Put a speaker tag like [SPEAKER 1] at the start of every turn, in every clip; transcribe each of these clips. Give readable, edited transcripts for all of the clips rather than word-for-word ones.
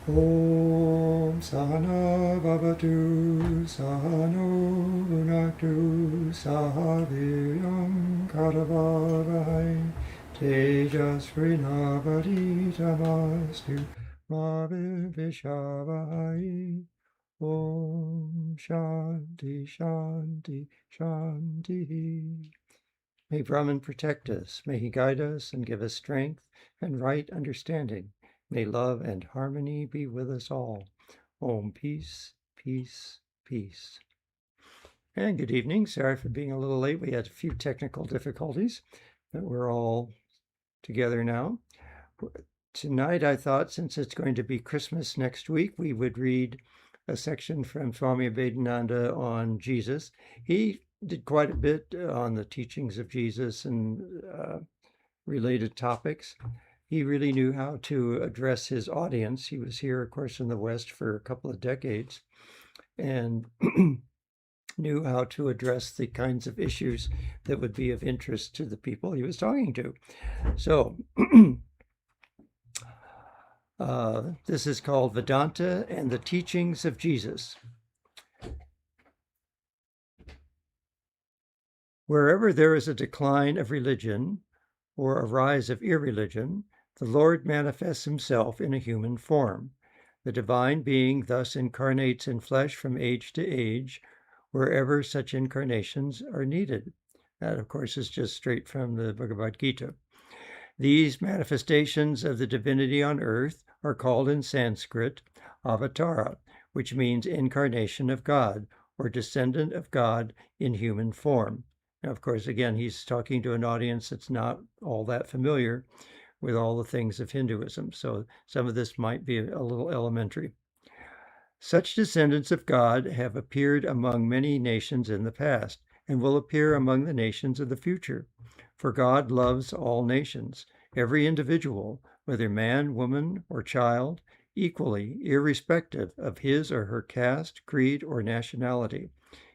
[SPEAKER 1] Om Sahana Bhavatu Sahano Bhunaktu Sahaviryam Karavavai Tejasvinavaditamastu Mavivishavai. Om Shanti Shanti Shanti. May Brahman protect us. May he guide us and give us strength and right understanding. May love and harmony be with us all. Om, peace, peace, peace. And good evening. Sorry for being a little late. We had a few technical difficulties, but we're all together now. Tonight, I thought, since it's going to be Christmas next week, we would read a section from Swami Vedanta on Jesus. He did quite a bit on the teachings of Jesus and related topics. He really knew how to address his audience. He was here, of course, in the West for a couple of decades and knew how to address the kinds of issues that would be of interest to the people he was talking to. So this is called Vedanta and the Teachings of Jesus. Wherever there is a decline of religion or a rise of irreligion, the Lord manifests himself in a human form. The divine being thus incarnates in flesh from age to age, wherever such incarnations are needed. That, of course, is just straight from the Bhagavad Gita. These manifestations of the divinity on earth are called in Sanskrit avatara, which means incarnation of God or descendant of God in human form. Now, of course, again, he's talking to an audience that's not all that familiar with all the things of Hinduism, so some of this might be a little elementary. Such descendants of God have appeared among many nations in the past and will appear among the nations of the future. For God loves all nations, every individual, whether man, woman, or child, equally, irrespective of his or her caste, creed, or nationality.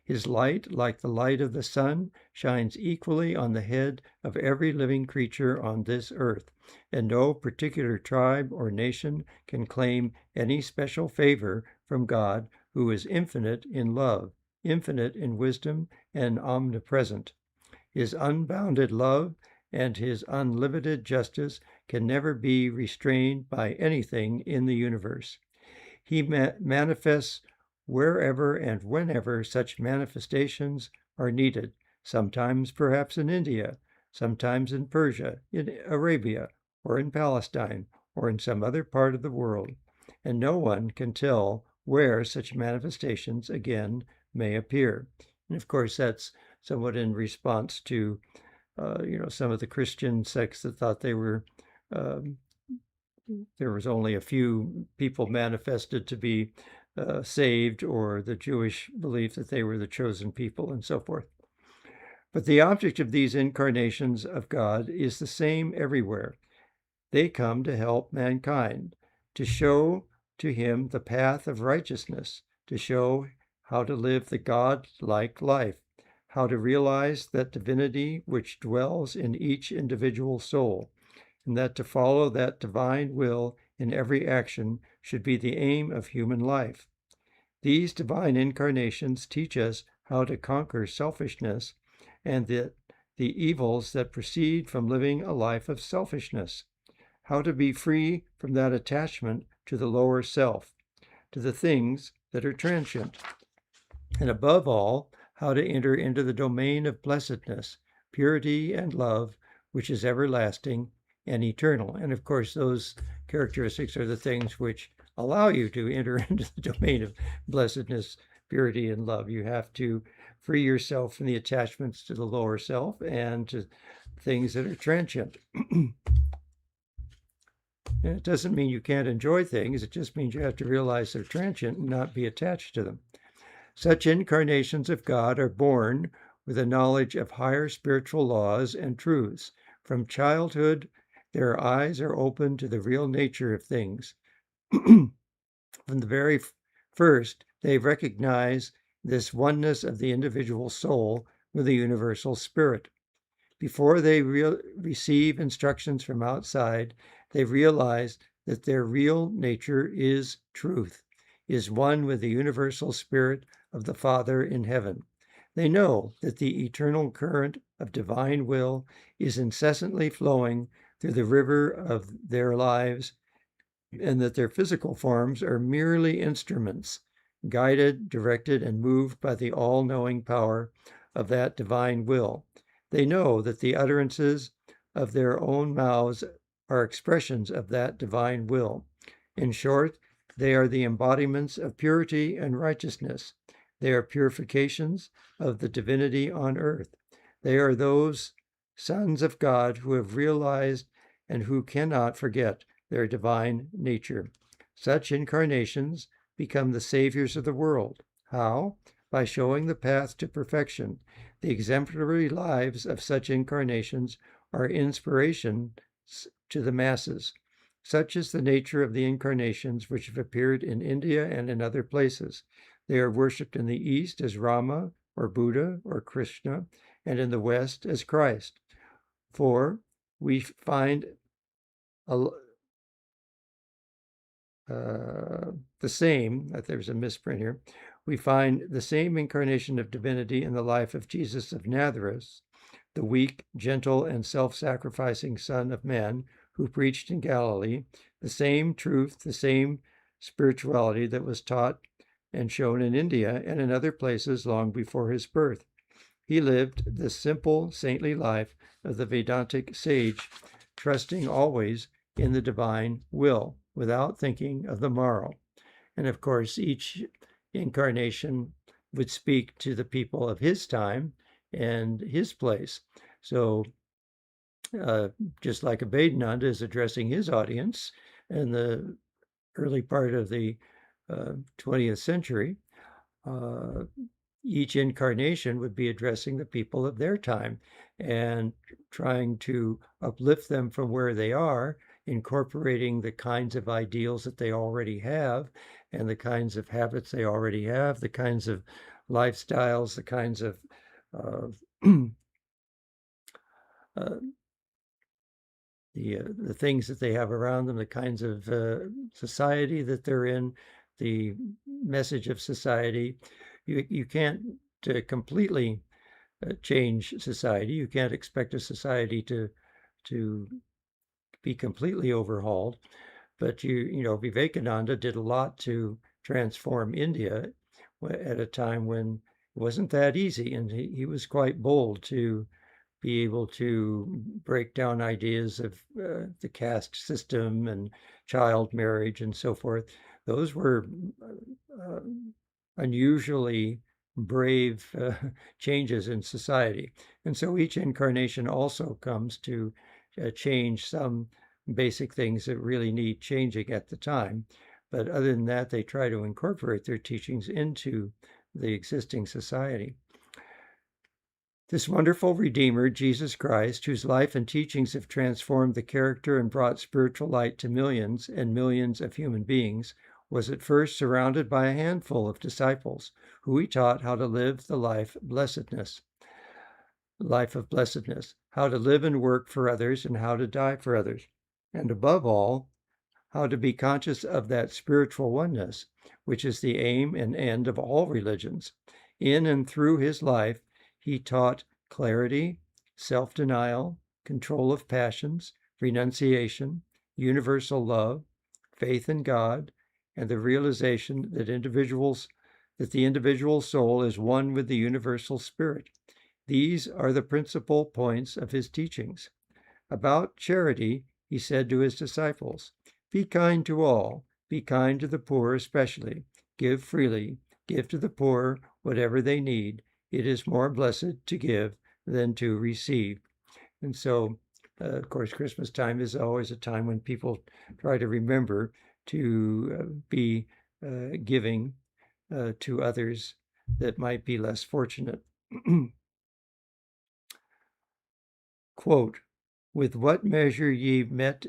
[SPEAKER 1] His light, like the light of the sun, shines equally on the head of every living creature on this earth, and no particular tribe or nation can claim any special favor from God, who is infinite in love, infinite in wisdom, and omnipresent. His unbounded love and his unlimited justice can never be restrained by anything in the universe. He manifests wherever and whenever such manifestations are needed, sometimes perhaps in India, sometimes in Persia, in Arabia, or in Palestine, or in some other part of the world, and no one can tell where such manifestations again may appear. And of course, that's somewhat in response to, some of the Christian sects that thought they were there was only a few people manifested to be saved, or the Jewish belief that they were the chosen people, and so forth. But the object of these incarnations of God is the same everywhere. They come to help mankind, to show to him the path of righteousness, to show how to live the God-like life, how to realize that divinity which dwells in each individual soul, and that to follow that divine will in every action should be the aim of human life. These divine incarnations teach us how to conquer selfishness and the evils that proceed from living a life of selfishness, how to be free from that attachment to the lower self, to the things that are transient, and above all, how to enter into the domain of blessedness, purity, and love, which is everlasting and eternal. And of course, those characteristics are the things which allow you to enter into the domain of blessedness, purity, and love. You have to free yourself from the attachments to the lower self and to things that are transient. And it doesn't mean you can't enjoy things. It just means you have to realize they're transient and not be attached to them. Such incarnations of God are born with a knowledge of higher spiritual laws and truths. From childhood, their eyes are open to the real nature of things. From the very first, they recognize this oneness of the individual soul with the universal spirit. Before they receive instructions from outside, they realize that their real nature is truth, is one with the universal spirit of the Father in heaven. They know that the eternal current of divine will is incessantly flowing through the river of their lives, and that their physical forms are merely instruments, guided, directed, and moved by the all-knowing power of that divine will. They know that the utterances of their own mouths are expressions of that divine will. In short, they are the embodiments of purity and righteousness. They are purifications of the divinity on earth. They are those sons of God who have realized and who cannot forget their divine nature. Such incarnations become the saviors of the world. How? By showing the path to perfection. The exemplary lives of such incarnations are inspiration to the masses. Such is the nature of the incarnations which have appeared in India and in other places. They are worshipped in the East as Rama or Buddha or Krishna, and in the West as Christ. For we find the same, there's a misprint here, we find the same incarnation of divinity in the life of Jesus of Nazareth, the weak, gentle, and self-sacrificing Son of Man who preached in Galilee, the same truth, the same spirituality that was taught and shown in India and in other places long before his birth. He lived the simple, saintly life of the Vedantic sage, trusting always in the divine will, without thinking of the morrow. And of course, each incarnation would speak to the people of his time and his place. So just like Abhedananda is addressing his audience in the early part of the 20th century, each incarnation would be addressing the people of their time and trying to uplift them from where they are, incorporating the kinds of ideals that they already have and the kinds of habits they already have, the kinds of lifestyles, the kinds of the things that they have around them, the kinds of society that they're in, the message of society. You can't completely change society. You can't expect a society to be completely overhauled. But Vivekananda did a lot to transform India at a time when it wasn't that easy, and he was quite bold to be able to break down ideas of the caste system and child marriage and so forth. Those were unusually brave changes in society. And so each incarnation also comes to change some basic things that really need changing at the time. But other than that, they try to incorporate their teachings into the existing society. This wonderful Redeemer, Jesus Christ, whose life and teachings have transformed the character and brought spiritual light to millions and millions of human beings, was at first surrounded by a handful of disciples who he taught how to live the life of blessedness, how to live and work for others and how to die for others, and above all, how to be conscious of that spiritual oneness, which is the aim and end of all religions. In and through his life, he taught clarity, self-denial, control of passions, renunciation, universal love, faith in God, and the realization that the individual soul is one with the universal spirit. These are the principal points of his teachings. About charity, he said to his disciples, "Be kind to all, be kind to the poor especially, give freely, give to the poor whatever they need. It is more blessed to give than to receive." And so, of course, Christmas time is always a time when people try to remember to be giving to others that might be less fortunate. Quote, "With what measure ye met,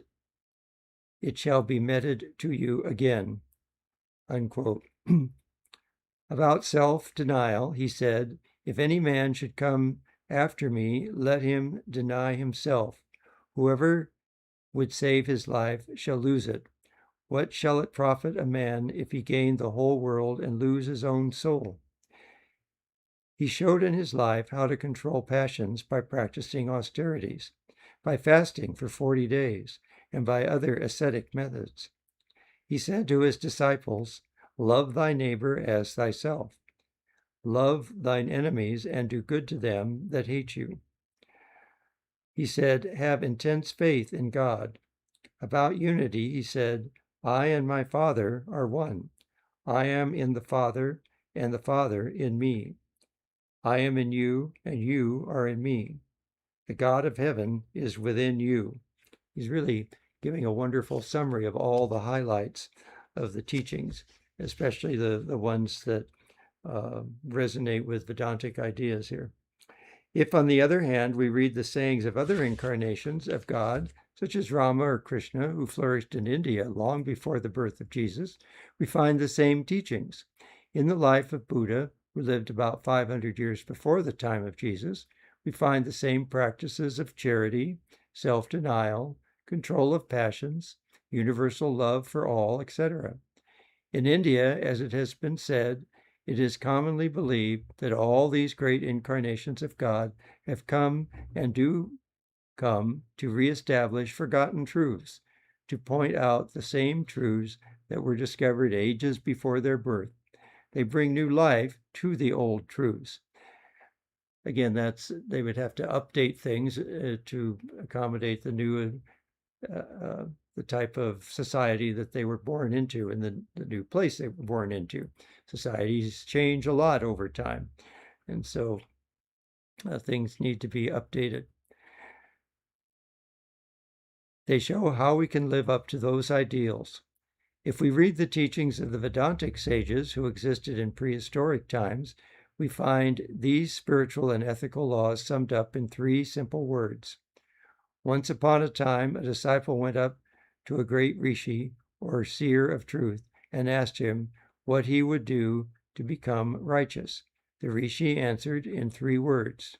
[SPEAKER 1] it shall be meted to you again." Unquote. About self-denial, he said, "If any man should come after me, let him deny himself. Whoever would save his life shall lose it. What shall it profit a man if he gain the whole world and lose his own soul? He showed in his life how to control passions by practicing austerities, by fasting for 40 days, and by other ascetic methods. He said to his disciples, "Love thy neighbor as thyself. Love thine enemies and do good to them that hate you." He said, "Have intense faith in God." About unity, he said, "I and my Father are one. I am in the Father, and the Father in me. I am in you, and you are in me. The God of heaven is within you." He's really giving a wonderful summary of all the highlights of the teachings, especially the ones that resonate with Vedantic ideas here. If, on the other hand, we read the sayings of other incarnations of God, such as Rama or Krishna, who flourished in India long before the birth of Jesus, we find the same teachings. In the life of Buddha, who lived about 500 years before the time of Jesus, we find the same practices of charity, self-denial, control of passions, universal love for all, etc. In India, as it has been said, it is commonly believed that all these great incarnations of God have come and do come to reestablish forgotten truths, to point out the same truths that were discovered ages before their birth. They bring new life to the old truths. Again, they would have to update things to accommodate the new the type of society that they were born into and the new place they were born into. Societies change a lot over time, and so things need to be updated. They show how we can live up to those ideals. If we read the teachings of the Vedantic sages who existed in prehistoric times, we find these spiritual and ethical laws summed up in 3 simple words. Once upon a time, a disciple went up to a great rishi, or seer of truth, and asked him what he would do to become righteous. The rishi answered in 3 words: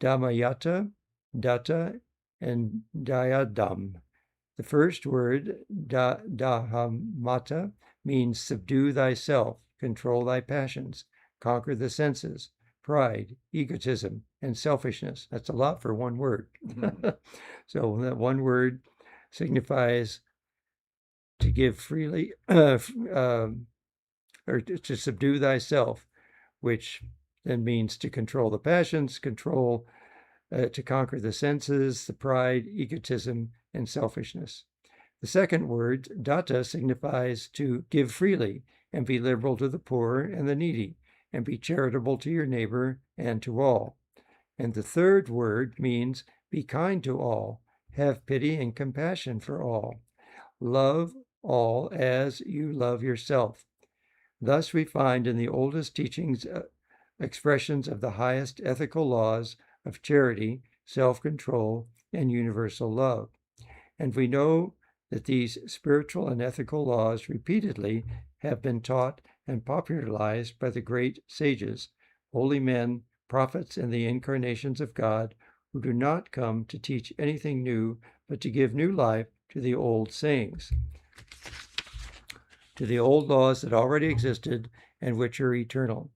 [SPEAKER 1] Dhammayata, Datta, and Dayadam. The first word, Dahamata, means subdue thyself, control thy passions, conquer the senses, pride, egotism, and selfishness. That's a lot for one word. So that one word signifies to give freely, or to subdue thyself, which then means to control the passions, to conquer the senses, the pride, egotism, and selfishness. The second word, datta, signifies to give freely and be liberal to the poor and the needy, and be charitable to your neighbor and to all. And the third word means be kind to all, have pity and compassion for all, love all as you love yourself. Thus we find in the oldest teachings expressions of the highest ethical laws of charity, self-control, and universal love. And we know that these spiritual and ethical laws repeatedly have been taught and popularized by the great sages, holy men, prophets, and the incarnations of God, who do not come to teach anything new, but to give new life to the old sayings, to the old laws that already existed and which are eternal.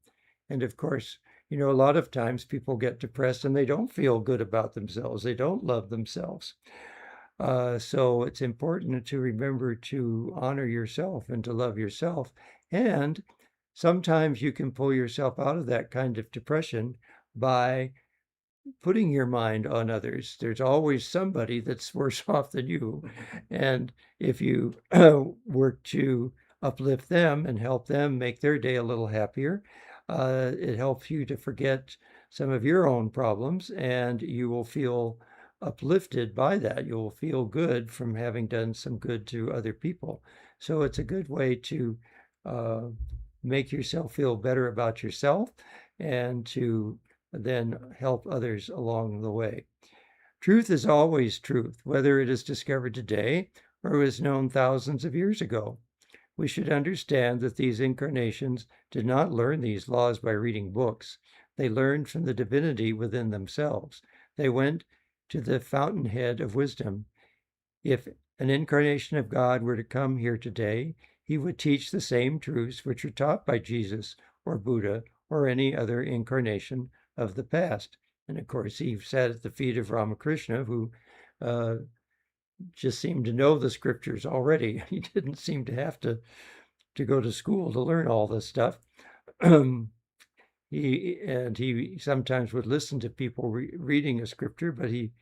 [SPEAKER 1] And of course, a lot of times people get depressed and they don't feel good about themselves. They don't love themselves. So it's important to remember to honor yourself and to love yourself. And sometimes you can pull yourself out of that kind of depression by putting your mind on others. There's always somebody that's worse off than you. And if you work to uplift them and help them make their day a little happier, it helps you to forget some of your own problems, and you will feel uplifted by that. You'll feel good from having done some good to other people. So it's a good way to make yourself feel better about yourself and to then help others along the way. Truth is always truth, whether it is discovered today or was known thousands of years ago. We should understand that these incarnations did not learn these laws by reading books. They learned from the divinity within themselves. They went to the fountainhead of wisdom. If an incarnation of God were to come here today, he would teach the same truths which are taught by Jesus or Buddha or any other incarnation of the past. And of course, he sat at the feet of Ramakrishna, who just seemed to know the scriptures already. He didn't seem to have to go to school to learn all this stuff. He sometimes would listen to people reading a scripture, but he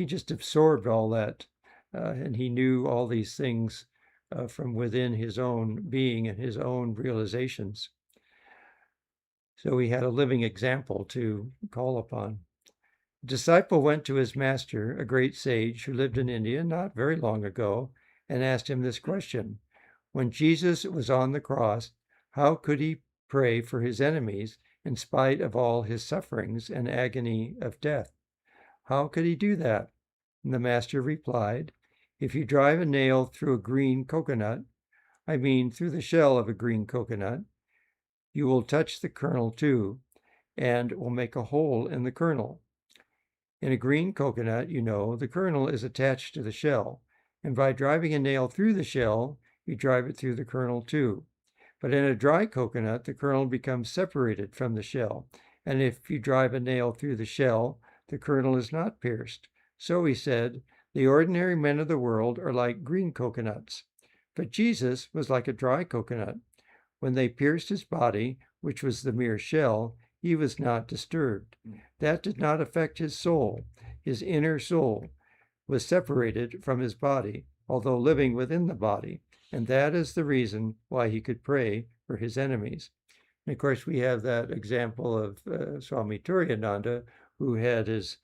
[SPEAKER 1] just absorbed all that, and he knew all these things from within his own being and his own realizations. So he had a living example to call upon. A disciple went to his master, a great sage who lived in India not very long ago, and asked him this question: when Jesus was on the cross, how could he pray for his enemies in spite of all his sufferings and agony of death? How could he do that? And the master replied, if you drive a nail through a green coconut, I mean through the shell of a green coconut, you will touch the kernel too, and will make a hole in the kernel. In a green coconut, you know, the kernel is attached to the shell, and by driving a nail through the shell, you drive it through the kernel too. But in a dry coconut, the kernel becomes separated from the shell, and if you drive a nail through the shell, the kernel is not pierced. So he said, the ordinary men of the world are like green coconuts, but Jesus was like a dry coconut. When they pierced his body, which was the mere shell, he was not disturbed. That did not affect his soul. His inner soul was separated from his body, although living within the body, and that is the reason why he could pray for his enemies. And of course, we have that example of Swami Atmavidyananda, who had his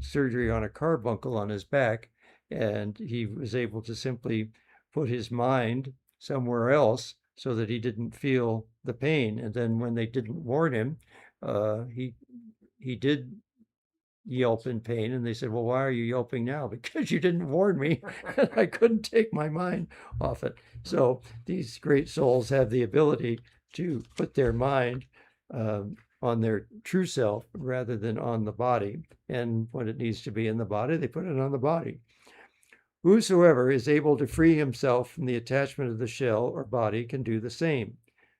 [SPEAKER 1] surgery on a carbuncle on his back, and he was able to simply put his mind somewhere else so that he didn't feel the pain. And then when they didn't warn him, he did yelp in pain, and they said, well, why are you yelping now? Because you didn't warn me, and I couldn't take my mind off it. So these great souls have the ability to put their mind on their true self rather than on the body. And when it needs to be in the body, they put it on the body. Whosoever is able to free himself from the attachment of the shell or body can do the same.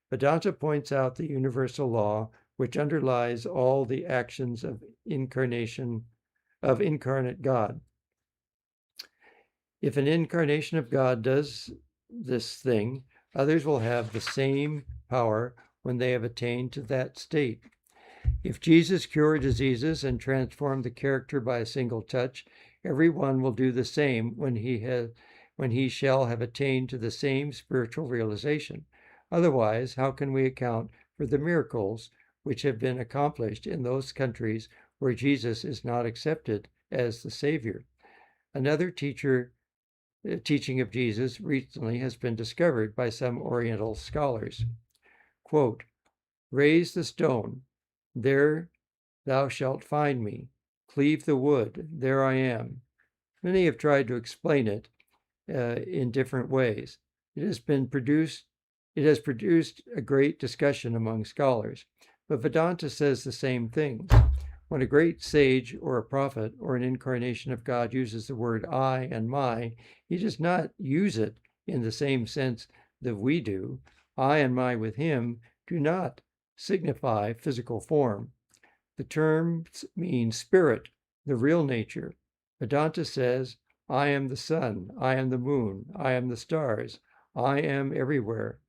[SPEAKER 1] Vedanta points out the universal law which underlies all the actions of incarnate God. If an incarnation of God does this thing, others will have the same power when they have attained to that state. If Jesus cured diseases and transformed the character by a single touch, everyone will do the same when he shall have attained to the same spiritual realization. Otherwise, how can we account for the miracles which have been accomplished in those countries where Jesus is not accepted as the Savior? Another teaching of Jesus recently has been discovered by some Oriental scholars. Quote, raise the stone, there thou shalt find me. Cleave the wood, there I am. Many have tried to explain it in different ways. It has produced a great discussion among scholars, but Vedanta says the same things. When a great sage or a prophet or an incarnation of God uses the word I and my, he does not use it in the same sense that we do. I and my with him do not signify physical form. The terms mean spirit, the real nature. Vedanta says, I am the sun, I am the moon, I am the stars, I am everywhere.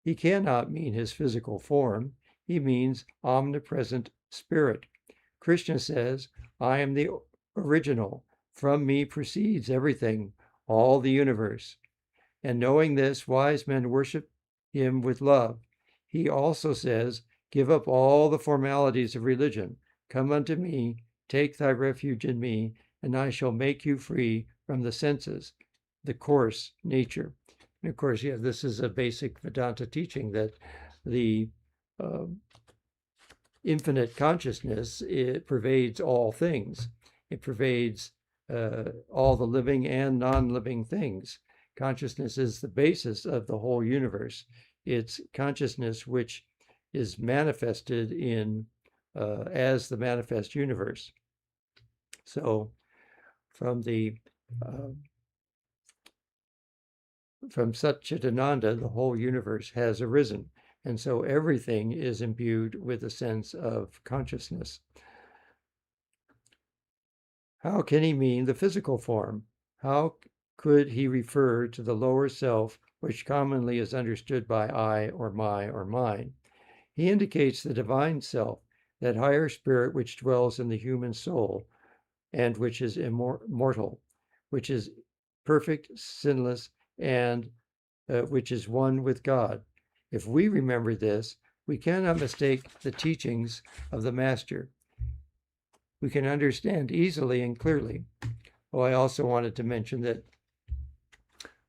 [SPEAKER 1] He cannot mean his physical form. He means omnipresent spirit. Krishna says, I am the original. From me proceeds everything, all the universe. And knowing this, wise men worship him with love. He also says, give up all the formalities of religion. Come unto me, take thy refuge in me, and I shall make you free from the senses, the coarse nature. And of course, yeah, this is a basic Vedanta teaching that the infinite consciousness, it pervades all things. It pervades all the living and non-living things. Consciousness is the basis of the whole universe. It's consciousness which is manifested in as the manifest universe. So from the from Satchitananda, the whole universe has arisen. And so everything is imbued with a sense of consciousness. How can he mean the physical form? How could he refer to the lower self, which commonly is understood by I or my or mine? He indicates the divine self, that higher spirit which dwells in the human soul and which is immortal, which is perfect, sinless, and which is one with God. If we remember this, we cannot mistake the teachings of the Master. We can understand easily and clearly. Oh, I also wanted to mention that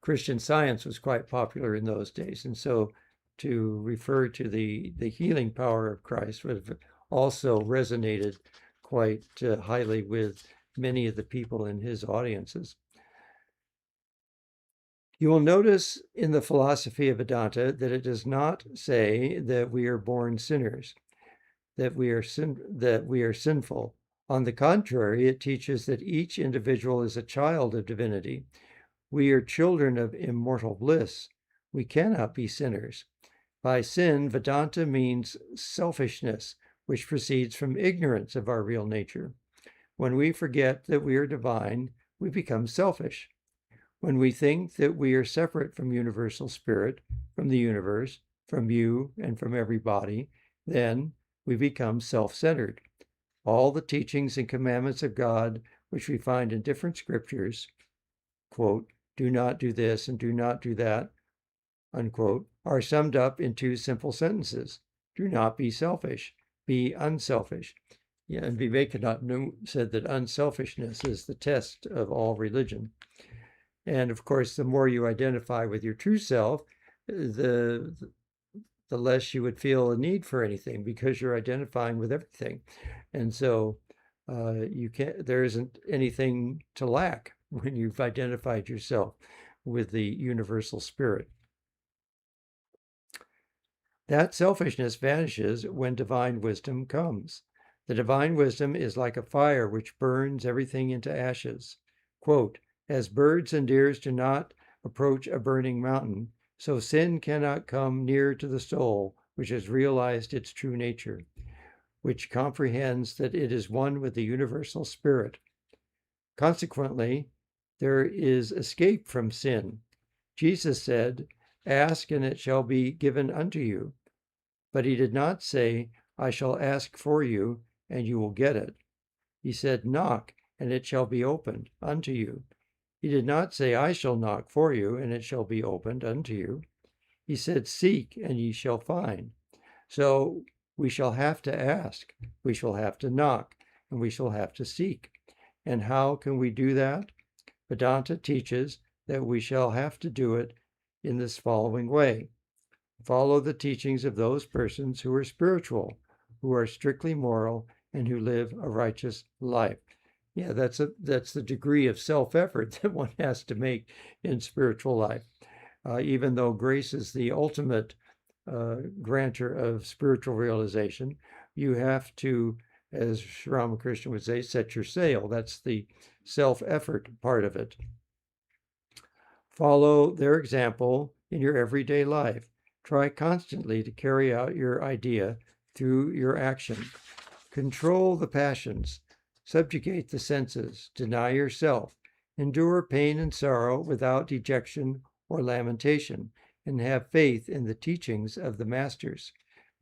[SPEAKER 1] Christian Science was quite popular in those days, and so to refer to the healing power of Christ would have also resonated quite highly with many of the people in his audiences. You will notice in the philosophy of Vedanta that it does not say that we are born sinners, that we are sinful. On the contrary, it teaches that each individual is a child of divinity. We are children of immortal bliss. We cannot be sinners. By sin, Vedanta means selfishness, which proceeds from ignorance of our real nature. When we forget that we are divine, we become selfish. When we think that we are separate from universal spirit, from the universe, from you, and from everybody, then we become self-centered. All the teachings and commandments of God, which we find in different scriptures, quote, do not do this and do not do that, unquote, are summed up in two simple sentences. Do not be selfish, be unselfish. Yeah, and Vivekananda said that unselfishness is the test of all religion. And of course, the more you identify with your true self, the less you would feel a need for anything because you're identifying with everything. And so there isn't anything to lack when you've identified yourself with the universal spirit. That selfishness vanishes when divine wisdom comes. The divine wisdom is like a fire which burns everything into ashes. Quote, as birds and deer do not approach a burning mountain, so sin cannot come near to the soul which has realized its true nature, which comprehends that it is one with the universal spirit. Consequently, there is escape from sin. Jesus said, ask and it shall be given unto you. But he did not say, I shall ask for you and you will get it. He said, knock and it shall be opened unto you. He did not say, I shall knock for you and it shall be opened unto you. He said, seek and ye shall find. So we shall have to ask, we shall have to knock, and we shall have to seek. And how can we do that? Vedanta teaches that we shall have to do it in this following way. Follow the teachings of those persons who are spiritual, who are strictly moral, and who live a righteous life. Yeah, that's the degree of self-effort that one has to make in spiritual life. Even though grace is the ultimate grantor of spiritual realization, you have to, as Ramakrishna would say, set your sail. That's the self-effort part of it. Follow their example in your everyday life. Try constantly to carry out your idea through your action. Control the passions. Subjugate the senses. Deny yourself. Endure pain and sorrow without dejection or lamentation, and have faith in the teachings of the masters.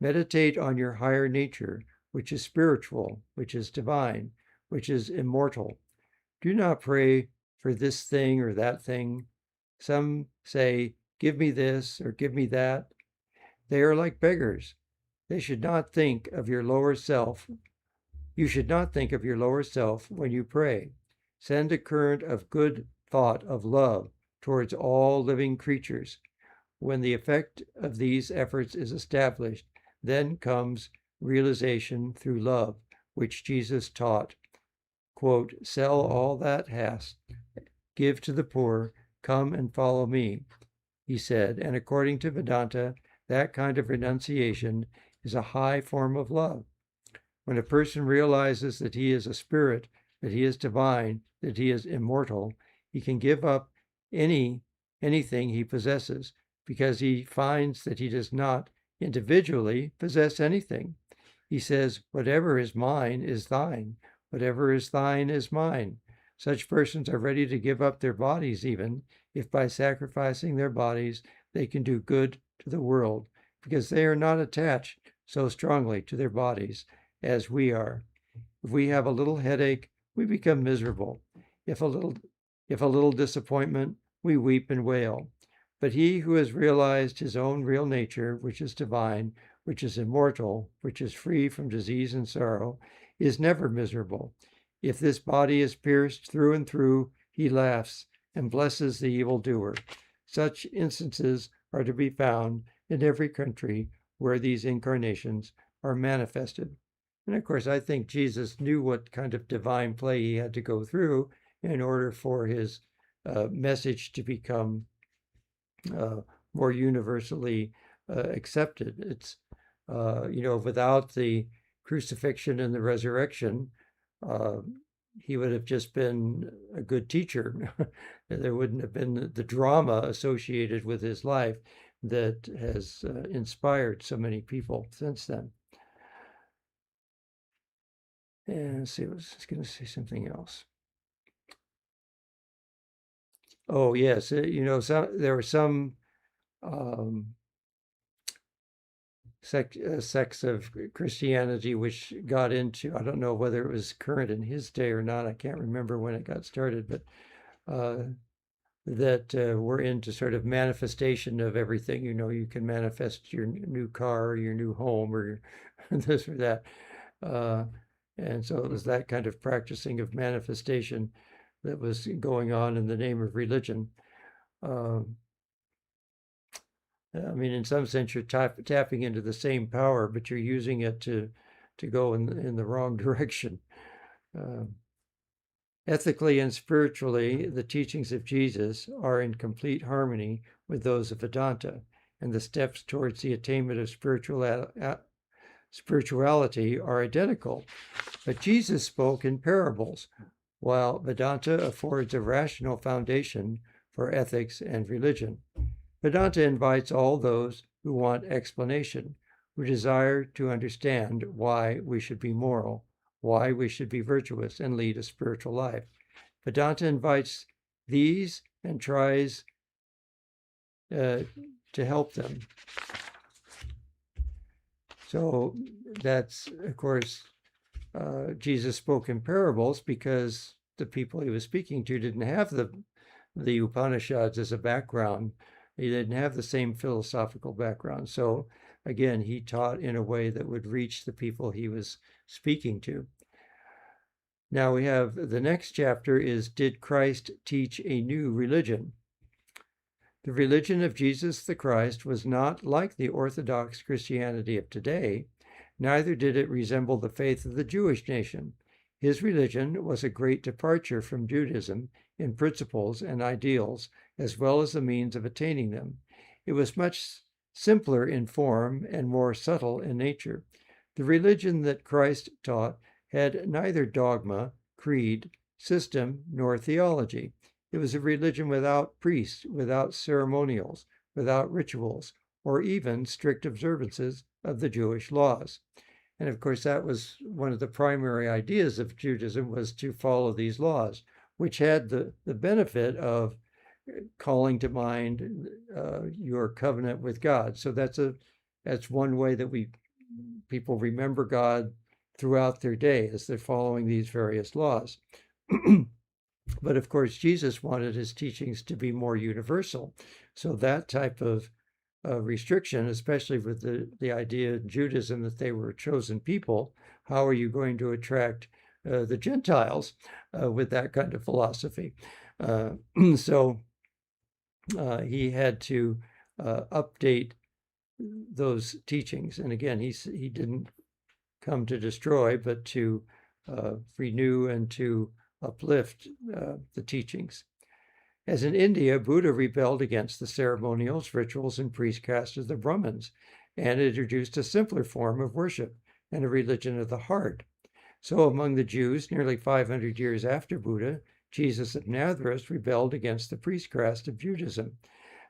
[SPEAKER 1] Meditate on your higher nature, which is spiritual, which is divine, which is immortal. Do not pray for this thing or that thing. Some say, give me this or give me that. They are like beggars. They should not think of your lower self. You should not think of your lower self when you pray. Send a current of good thought, of love, towards all living creatures. When the effect of these efforts is established, then comes realization through love, which Jesus taught. Quote, sell all that hast, give to the poor, come and follow me, he said. And according to Vedanta, that kind of renunciation is a high form of love. When a person realizes that he is a spirit, that he is divine, that he is immortal, he can give up any anything he possesses, because he finds that he does not individually possess anything. He says, whatever is mine is thine. Whatever is thine is mine. Such persons are ready to give up their bodies even if by sacrificing their bodies they can do good to the world, because they are not attached so strongly to their bodies as we are. If we have a little headache, we become miserable. If a little disappointment, we weep and wail. But he who has realized his own real nature, which is divine, which is immortal, which is free from disease and sorrow, is never miserable. If this body is pierced through and through, he laughs and blesses the evildoer. Such instances are to be found in every country where these incarnations are manifested. And of course, I think Jesus knew what kind of divine play he had to go through in order for his message to become more universally accepted. It's, without the crucifixion and the resurrection, he would have just been a good teacher. There wouldn't have been the drama associated with his life that has inspired so many people since then. And let's see, I was going to say something else. Oh, yes, there were some sects of Christianity which got into, I don't know whether it was current in his day or not, I can't remember when it got started, but that were into sort of manifestation of everything. You can manifest your new car or your new home or this or that. And so it was that kind of practicing of manifestation that was going on in the name of religion. In some sense, you're tapping into the same power, but you're using it to go in the wrong direction. Ethically and spiritually, the teachings of Jesus are in complete harmony with those of Vedanta, and the steps towards the attainment of spirituality are identical. But Jesus spoke in parables, while Vedanta affords a rational foundation for ethics and religion. Vedanta invites all those who want explanation, who desire to understand why we should be moral, why we should be virtuous and lead a spiritual life. Vedanta invites these and tries to help them. So that's, of course, Jesus spoke in parables because the people he was speaking to didn't have the Upanishads as a background. He didn't have the same philosophical background. So again, he taught in a way that would reach the people he was speaking to. Now we have the next chapter is, Did Christ Teach a New Religion? The religion of Jesus the Christ was not like the Orthodox Christianity of today, neither did it resemble the faith of the Jewish nation. His religion was a great departure from Judaism in principles and ideals, as well as the means of attaining them. It was much simpler in form and more subtle in nature. The religion that Christ taught had neither dogma, creed, system, nor theology. It was a religion without priests, without ceremonials, without rituals, or even strict observances of the Jewish laws. And of course, that was one of the primary ideas of Judaism, was to follow these laws, which had the benefit of calling to mind your covenant with God. So that's one way that people remember God throughout their day as they're following these various laws. But of course, Jesus wanted his teachings to be more universal. So that type of restriction, especially with the idea in Judaism that they were a chosen people, how are you going to attract the Gentiles with that kind of philosophy? So he had to update those teachings. And again, he didn't come to destroy, but to renew and to uplift the teachings. As in India, Buddha rebelled against the ceremonials, rituals, and priestcraft of the Brahmins, and introduced a simpler form of worship and a religion of the heart. So among the Jews, nearly 500 years after Buddha, Jesus of Nazareth rebelled against the priestcraft of Judaism.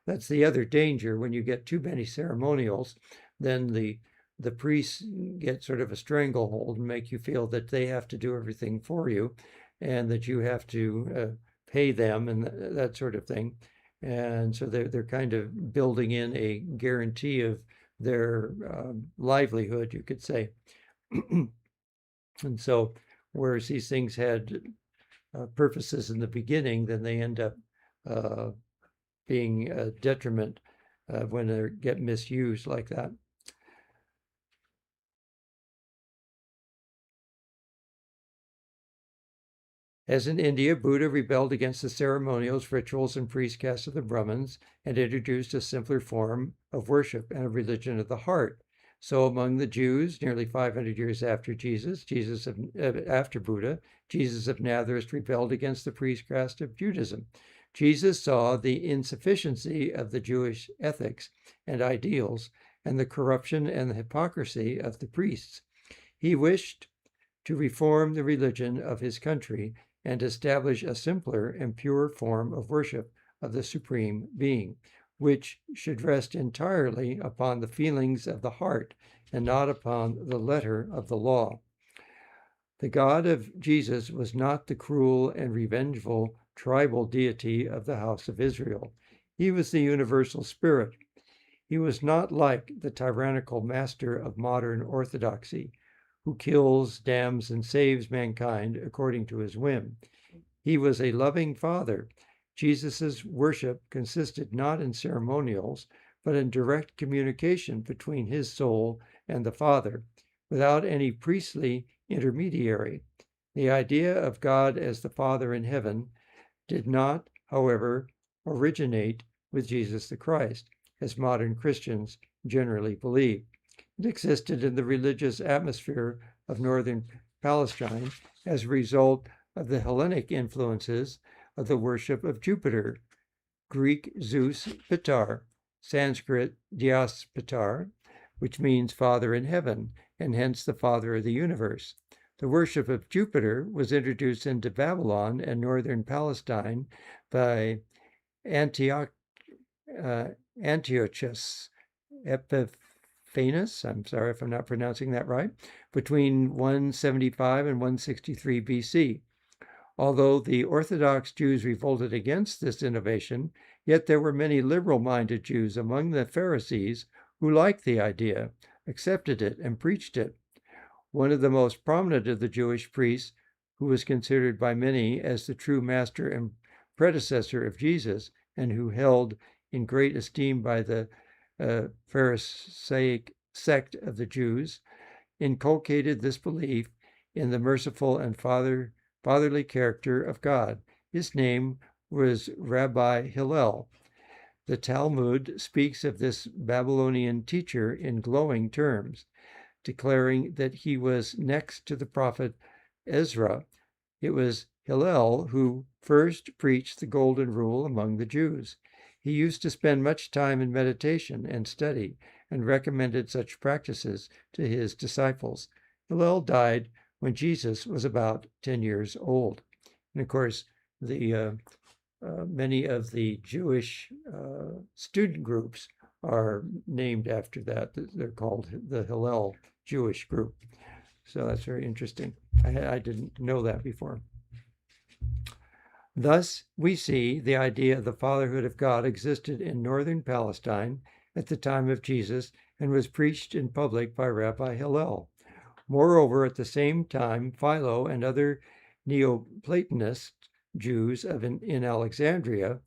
[SPEAKER 1] That's the other danger. When you get too many ceremonials, then the priests get sort of a stranglehold and make you feel that they have to do everything for you and that you have to pay them and that sort of thing. And so they're kind of building in a guarantee of their livelihood, you could say. And so whereas these things had purposes in the beginning, then they end up being a detriment when they get misused like that. As in India, Buddha rebelled against the ceremonials, rituals, and priestcraft of the Brahmins and introduced a simpler form of worship and a religion of the heart. So among the Jews, nearly 500 years after after Buddha, Jesus of Nazareth rebelled against the priestcraft of Judaism. Jesus saw the insufficiency of the Jewish ethics and ideals and the corruption and the hypocrisy of the priests. He wished to reform the religion of his country and establish a simpler and purer form of worship of the Supreme Being, which should rest entirely upon the feelings of the heart and not upon the letter of the law. The God of Jesus was not the cruel and revengeful tribal deity of the house of Israel. He was the universal spirit. He was not like the tyrannical master of modern orthodoxy, who kills, damns, and saves mankind according to his whim. He was a loving father. Jesus' worship consisted not in ceremonials, but in direct communication between his soul and the Father, without any priestly intermediary. The idea of God as the Father in heaven did not, however, originate with Jesus the Christ, as modern Christians generally believe. It existed in the religious atmosphere of northern Palestine as a result of the Hellenic influences of the worship of Jupiter, Greek Zeus Pitar, Sanskrit Dios Pitar, which means Father in heaven, and hence the Father of the universe. The worship of Jupiter was introduced into Babylon and northern Palestine by Antiochus Epiphanes, I'm sorry if I'm not pronouncing that right, between 175 and 163 BC. Although the Orthodox Jews revolted against this innovation, yet there were many liberal-minded Jews among the Pharisees who liked the idea, accepted it, and preached it. One of the most prominent of the Jewish priests, who was considered by many as the true master and predecessor of Jesus, and who held in great esteem by the Pharisaic sect of the Jews, inculcated this belief in the merciful and fatherly character of God. His name was Rabbi Hillel. The Talmud speaks of this Babylonian teacher in glowing terms, declaring that he was next to the prophet Ezra. It was Hillel who first preached the golden rule among the Jews. He used to spend much time in meditation and study and recommended such practices to his disciples. Hillel died when Jesus was about 10 years old. And of course, many of the Jewish student groups are named after that. They're called the Hillel Jewish group. So that's very interesting. I didn't know that before. Thus, we see the idea of the fatherhood of God existed in northern Palestine at the time of Jesus and was preached in public by Rabbi Hillel. Moreover, at the same time, Philo and other Neoplatonist Jews in Alexandria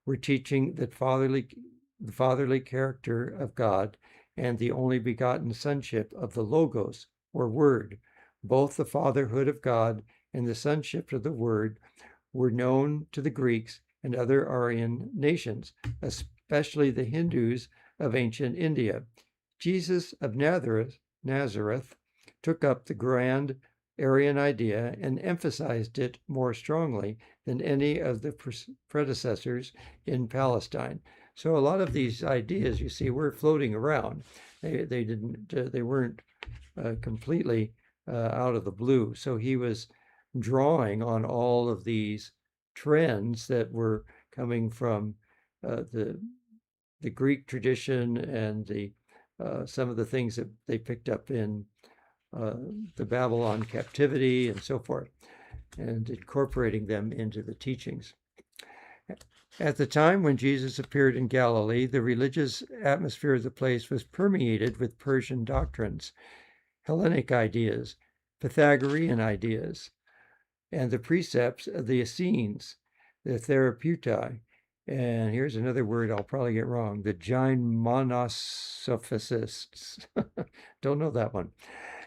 [SPEAKER 1] were teaching that the fatherly character of God and the only begotten sonship of the Logos, or Word. Both the fatherhood of God and the sonship of the Word were known to the Greeks and other Aryan nations, especially the Hindus of ancient India. Jesus of Nazareth took up the grand Aryan idea and emphasized it more strongly than any of the predecessors in Palestine. So a lot of these ideas, you see, were floating around. They weren't completely out of the blue. So he was drawing on all of these trends that were coming from the Greek tradition and some of the things that they picked up in the Babylon captivity and so forth, and incorporating them into the teachings. At the time when Jesus appeared in Galilee, the religious atmosphere of the place was permeated with Persian doctrines, Hellenic ideas, Pythagorean ideas, and the precepts of the Essenes, the Therapeutae, and here's another word I'll probably get wrong, the Jain-monophysists. Don't know that one.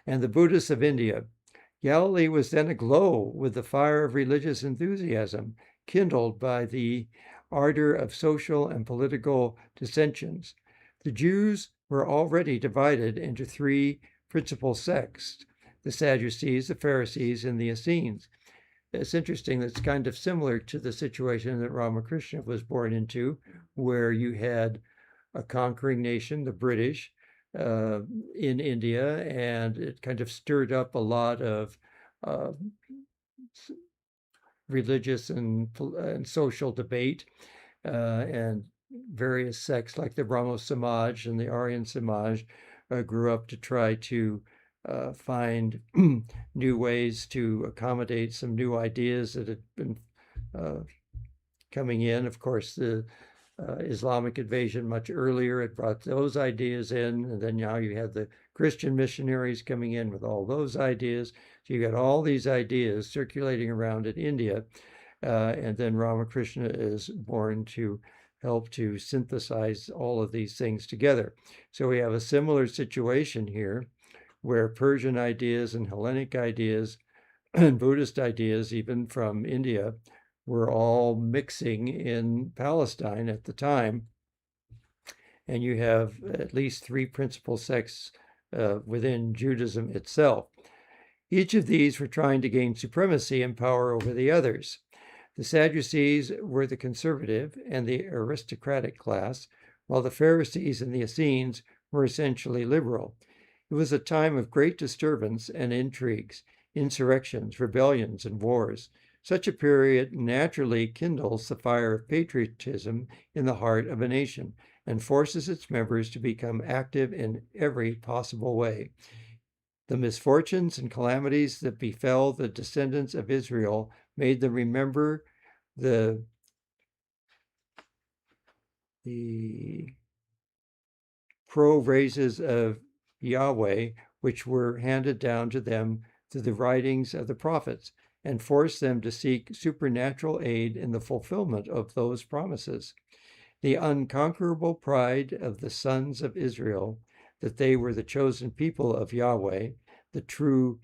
[SPEAKER 1] And the Buddhists of India. Galilee was then aglow with the fire of religious enthusiasm, kindled by the ardor of social and political dissensions. The Jews were already divided into three principal sects: the Sadducees, the Pharisees, and the Essenes. It's interesting, that's kind of similar to the situation that Ramakrishna was born into, where you had a conquering nation, the British, in India, and it kind of stirred up a lot of religious and social debate, and various sects like the Brahmo Samaj and the Aryan Samaj grew up to try to find new ways to accommodate some new ideas that had been coming in. Of course, the Islamic invasion much earlier had brought those ideas in, and then now you have the Christian missionaries coming in with all those ideas. So you got all these ideas circulating around in India, and then Ramakrishna is born to help to synthesize all of these things together. So we have a similar situation here, where Persian ideas and Hellenic ideas and Buddhist ideas, even from India, were all mixing in Palestine at the time. And you have at least three principal sects within Judaism itself. Each of these were trying to gain supremacy and power over the others. The Sadducees were the conservative and the aristocratic class, while the Pharisees and the Essenes were essentially liberal. It was a time of great disturbance and intrigues, insurrections, rebellions, and wars. Such a period naturally kindles the fire of patriotism in the heart of a nation and forces its members to become active in every possible way. The misfortunes and calamities that befell the descendants of Israel made them remember the praises of Yahweh, which were handed down to them through the writings of the prophets, and forced them to seek supernatural aid in the fulfillment of those promises. The unconquerable pride of the sons of Israel, that they were the chosen people of Yahweh, the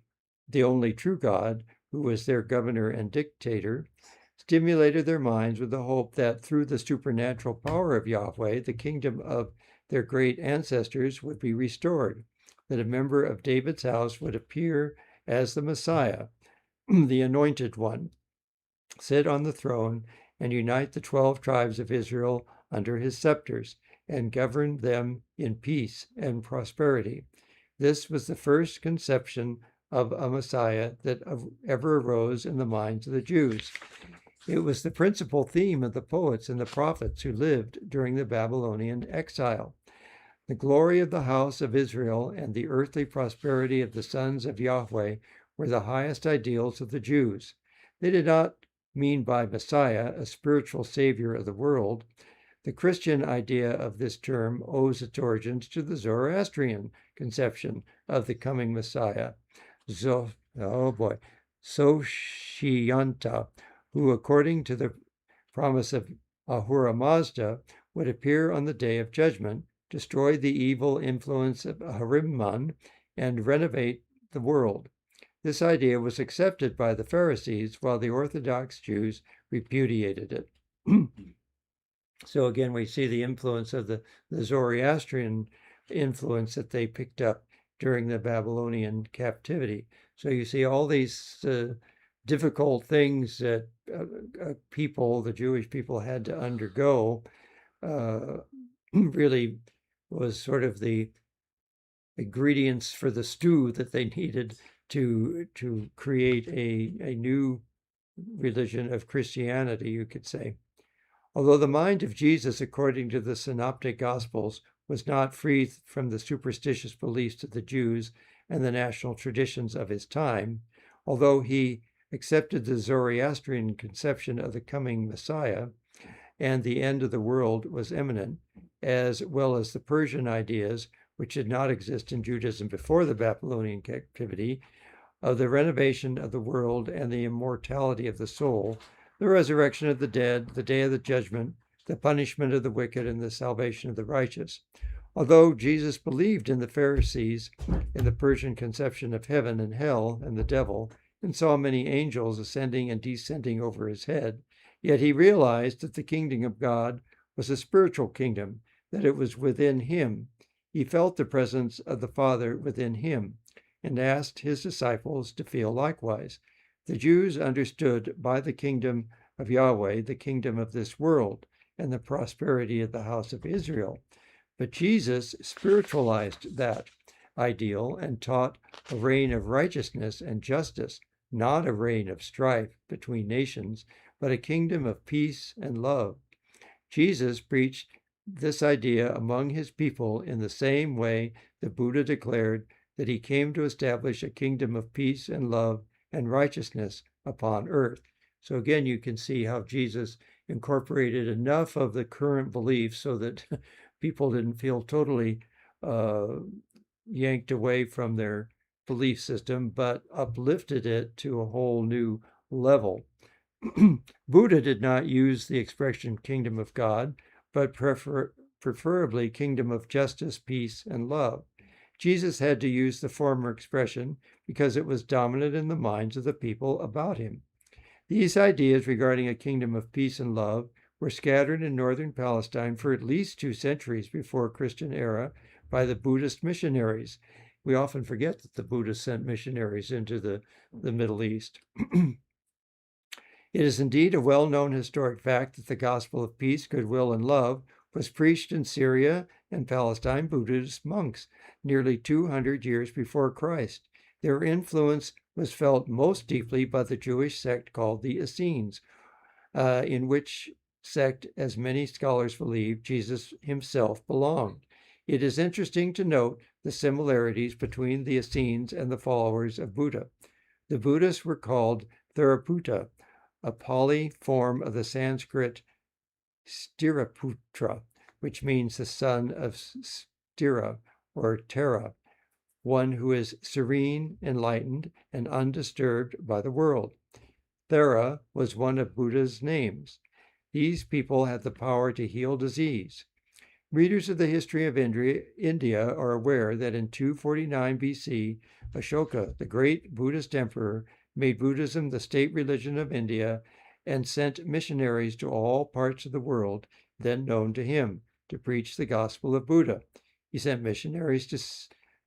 [SPEAKER 1] only true God, who was their governor and dictator, stimulated their minds with the hope that through the supernatural power of Yahweh, the kingdom of their great ancestors would be restored, that a member of David's house would appear as the Messiah, the anointed one, sit on the throne and unite the 12 tribes of Israel under his scepters and govern them in peace and prosperity. This was the first conception of a Messiah that ever arose in the minds of the Jews. It was the principal theme of the poets and the prophets who lived during the Babylonian exile. The glory of the house of Israel and the earthly prosperity of the sons of Yahweh were the highest ideals of the Jews. They did not mean by Messiah a spiritual savior of the world. The Christian idea of this term owes its origins to the Zoroastrian conception of the coming Messiah, Soshiyanta, who, according to the promise of Ahura Mazda, would appear on the day of judgment, destroy the evil influence of Ahriman, and renovate the world. This idea was accepted by the Pharisees, while the Orthodox Jews repudiated it. So again, we see the influence of the Zoroastrian influence that they picked up during the Babylonian captivity. So you see all these difficult things that the Jewish people had to undergo, really was sort of the ingredients for the stew that they needed to create a new religion of Christianity, you could say. Although the mind of Jesus, according to the Synoptic Gospels, was not free from the superstitious beliefs of the Jews and the national traditions of his time, although he accepted the Zoroastrian conception of the coming Messiah and the end of the world was imminent, as well as the Persian ideas, which did not exist in Judaism before the Babylonian captivity, of the renovation of the world and the immortality of the soul, the resurrection of the dead, the day of the judgment, the punishment of the wicked, and the salvation of the righteous. Although Jesus believed in the Pharisees, in the Persian conception of heaven and hell and the devil, and saw many angels ascending and descending over his head, yet he realized that the kingdom of God was a spiritual kingdom, that it was within him. He felt the presence of the Father within him, and asked his disciples to feel likewise. The Jews understood by the kingdom of Yahweh the kingdom of this world and the prosperity of the house of Israel. But Jesus spiritualized that ideal and taught a reign of righteousness and justice, not a reign of strife between nations, but a kingdom of peace and love. Jesus preached this idea among his people in the same way that Buddha declared that he came to establish a kingdom of peace and love and righteousness upon earth. So again, you can see how Jesus incorporated enough of the current beliefs so that people didn't feel totally yanked away from their belief system, but uplifted it to a whole new level. Buddha did not use the expression kingdom of God, but preferably kingdom of justice, peace, and love. Jesus had to use the former expression because it was dominant in the minds of the people about him. These ideas regarding a kingdom of peace and love were scattered in northern Palestine for at least 2 centuries before Christian era by the Buddhist missionaries. We often forget that the Buddhists sent missionaries into the Middle East. It is indeed a well-known historic fact that the gospel of peace, goodwill, and love was preached in Syria and Palestine Buddhist monks nearly 200 years before Christ. Their influence was felt most deeply by the Jewish sect called the Essenes, in which sect, as many scholars believe, Jesus himself belonged. It is interesting to note the similarities between the Essenes and the followers of Buddha. The Buddhists were called Theraputa, a Pali form of the Sanskrit Stiraputra, which means the son of Stira or Tara, one who is serene, enlightened, and undisturbed by the world. Thera was one of Buddha's names. These people had the power to heal disease. Readers of the history of India are aware that in 249 BC, Ashoka, the great Buddhist emperor, made Buddhism the state religion of India and sent missionaries to all parts of the world then known to him to preach the gospel of Buddha. He sent missionaries to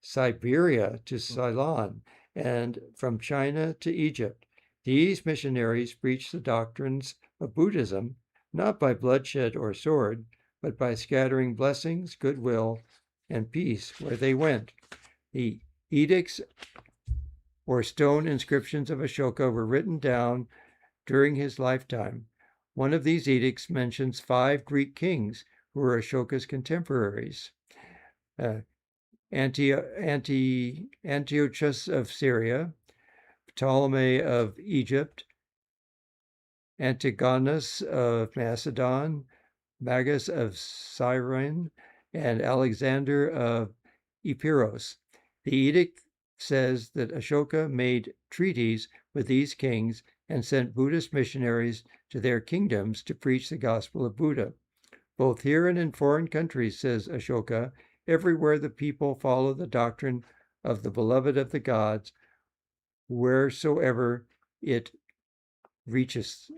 [SPEAKER 1] Siberia, to Ceylon, and from China to Egypt. These missionaries preached the doctrines of Buddhism, not by bloodshed or sword, but by scattering blessings, goodwill, and peace where they went. The edicts or stone inscriptions of Ashoka were written down during his lifetime. One of these edicts mentions 5 Greek kings who were Ashoka's contemporaries. Antiochus of Syria, Ptolemy of Egypt, Antigonus of Macedon, Magus of Cyrene, and Alexander of Epirus. The edict says that Ashoka made treaties with these kings and sent Buddhist missionaries to their kingdoms to preach the gospel of Buddha. Both here and in foreign countries, says Ashoka, everywhere the people follow the doctrine of the beloved of the gods, wheresoever it reaches.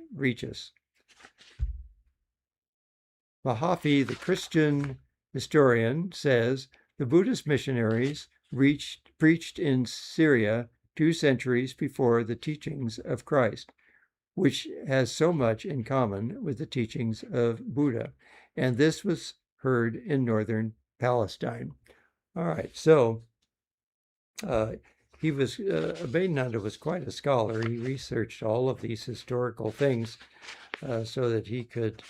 [SPEAKER 1] Mahaffy, the Christian historian, says the Buddhist missionaries preached in Syria 2 centuries before the teachings of Christ, which has so much in common with the teachings of Buddha. And this was heard in northern Palestine. All right, so he was Vedanta was quite a scholar. He researched all of these historical things so that he could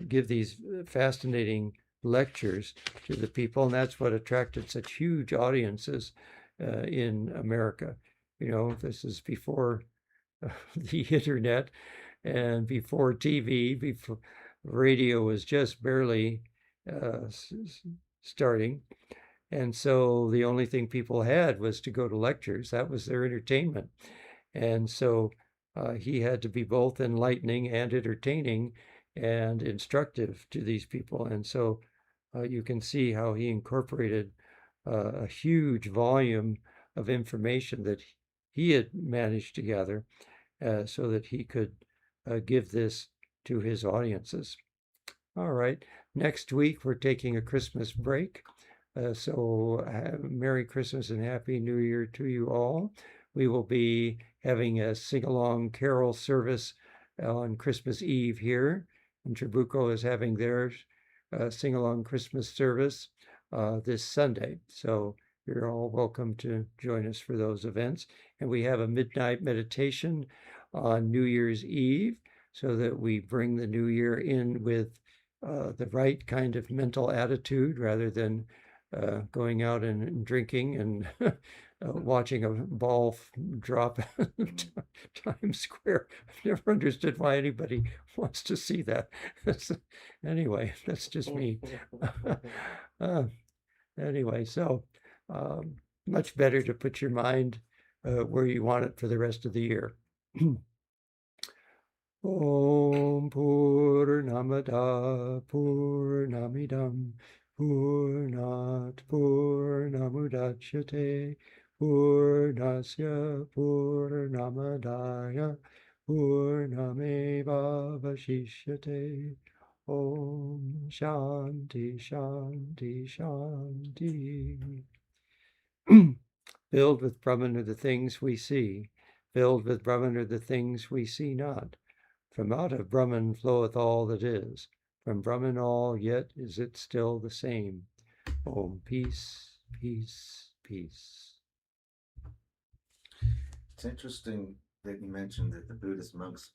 [SPEAKER 1] give these fascinating lectures to the people, and that's what attracted such huge audiences in America. You know, this is before the internet and before TV, before radio was just barely uh, starting. And so the only thing people had was to go to lectures. That was their entertainment. And so he had to be both enlightening and entertaining and instructive to these people. And so you can see how he incorporated a huge volume of information that he had managed to gather so that he could give this to his audiences. All right. Next week, we're taking a Christmas break. So Merry Christmas and Happy New Year to you all. We will be having a sing-along carol service on Christmas Eve here. And Trabuco is having their sing-along Christmas service this Sunday. So you're all welcome to join us for those events. And we have a midnight meditation on New Year's Eve so that we bring the new year in with the right kind of mental attitude rather than going out and drinking and watching a ball drop Times Square. I've never understood why anybody wants to see that. Anyway, that's just me. Anyway, so much better to put your mind where you want it for the rest of the year. Om Purnamada Purnamidam Purnat Purnamudachyate Purnasya Purnamadaya Purnameva Vashishyate. Om Shanti Shanti Shanti. Filled with Brahman are the things we see. Filled with Brahman are the things we see not. From out of Brahman floweth all that is. From Brahman all, yet is it still the same. Om, peace, peace, peace.
[SPEAKER 2] It's interesting that you mentioned that the Buddhist monks